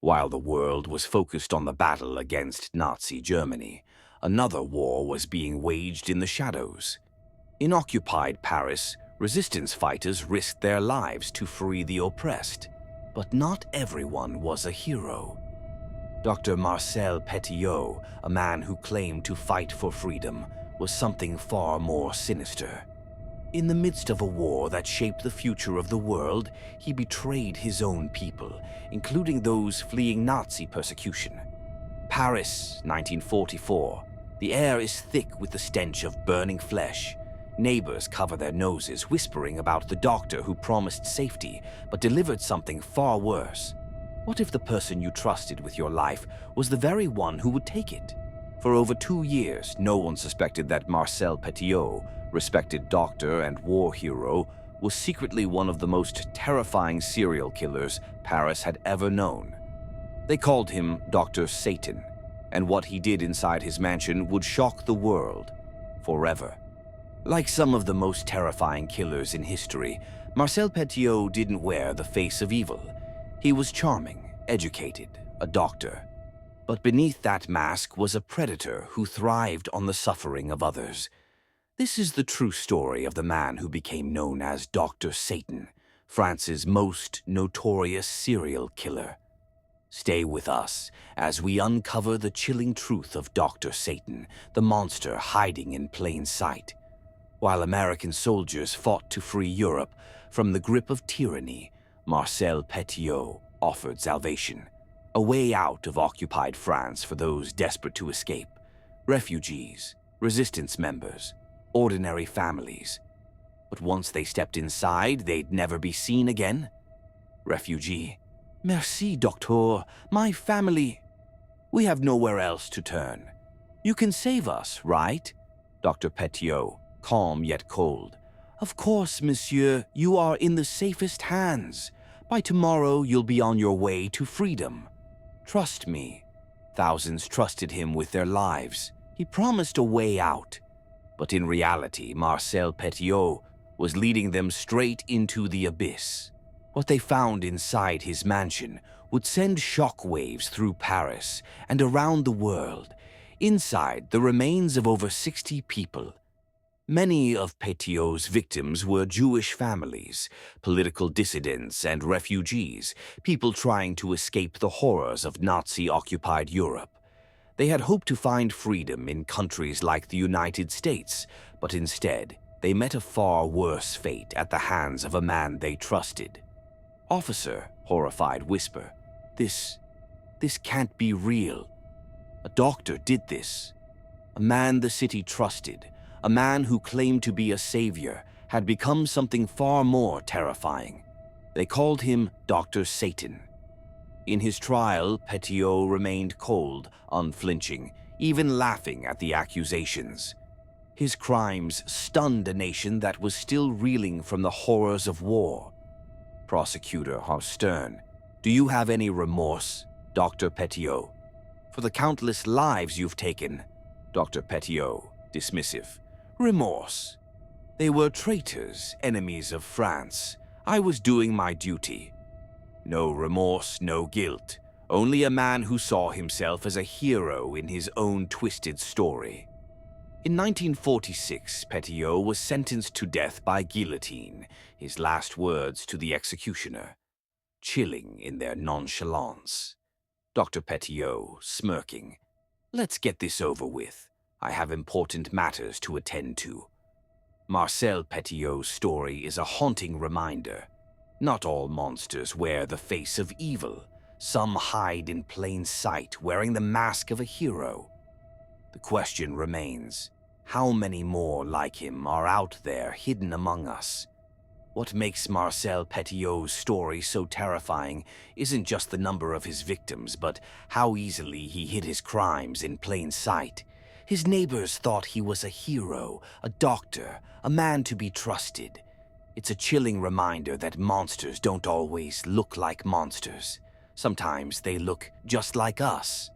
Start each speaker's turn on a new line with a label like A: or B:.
A: While the world was focused on the battle against Nazi Germany, another war was being waged in the shadows. In occupied Paris, resistance fighters risked their lives to free the oppressed. But not everyone was a hero. Dr. Marcel Petiot, a man who claimed to fight for freedom, was something far more sinister. In the midst of a war that shaped the future of the world, he betrayed his own people, including those fleeing Nazi persecution. Paris, 1944. The air is thick with the stench of burning flesh. Neighbors cover their noses, whispering about the doctor who promised safety, but delivered something far worse. What if the person you trusted with your life was the very one who would take it? For over 2 years, no one suspected that Marcel Petiot, respected doctor and war hero, was secretly one of the most terrifying serial killers Paris had ever known. They called him Dr. Satan, and what he did inside his mansion would shock the world forever. Like some of the most terrifying killers in history, Marcel Petiot didn't wear the face of evil. He was charming, educated, a doctor. But beneath that mask was a predator who thrived on the suffering of others. This is the true story of the man who became known as Dr. Satan, France's most notorious serial killer. Stay with us as we uncover the chilling truth of Dr. Satan, the monster hiding in plain sight. While American soldiers fought to free Europe from the grip of tyranny, Marcel Petiot offered salvation, a way out of occupied France for those desperate to escape, refugees, resistance members, ordinary families. But once they stepped inside, they'd never be seen again. Refugee: "Merci, doctor, my family. We have nowhere else to turn. You can save us, right?" Dr. Petiot, calm yet cold. "Of course, monsieur, you are in the safest hands. By tomorrow, you'll be on your way to freedom. Trust me." Thousands trusted him with their lives. He promised a way out. But in reality, Marcel Petiot was leading them straight into the abyss. What they found inside his mansion would send shockwaves through Paris and around the world. Inside, the remains of over 60 people. Many of Petiot's victims were Jewish families, political dissidents and refugees, people trying to escape the horrors of Nazi-occupied Europe. They had hoped to find freedom in countries like the United States, but instead, they met a far worse fate at the hands of a man they trusted. "Officer," horrified whisper, This can't be real. A doctor did this. A man the city trusted, a man who claimed to be a savior, had become something far more terrifying. They called him Dr. Satan. In his trial, Petiot remained cold, unflinching, even laughing at the accusations. His crimes stunned a nation that was still reeling from the horrors of war. Prosecutor Stern: "Do you have any remorse, Dr. Petiot, for the countless lives you've taken?" Dr. Petiot, dismissive: "Remorse? They were traitors, enemies of France. I was doing my duty. No remorse, no guilt. Only a man who saw himself as a hero in his own twisted story." In 1946, Petiot was sentenced to death by guillotine, his last words to the executioner, chilling in their nonchalance. Dr. Petiot, smirking: "Let's get this over with. I have important matters to attend to." Marcel Petiot's story is a haunting reminder. Not all monsters wear the face of evil. Some hide in plain sight, wearing the mask of a hero. The question remains, how many more like him are out there hidden among us? What makes Marcel Petiot's story so terrifying isn't just the number of his victims, but how easily he hid his crimes in plain sight. His neighbors thought he was a hero, a doctor, a man to be trusted. It's a chilling reminder that monsters don't always look like monsters. Sometimes they look just like us.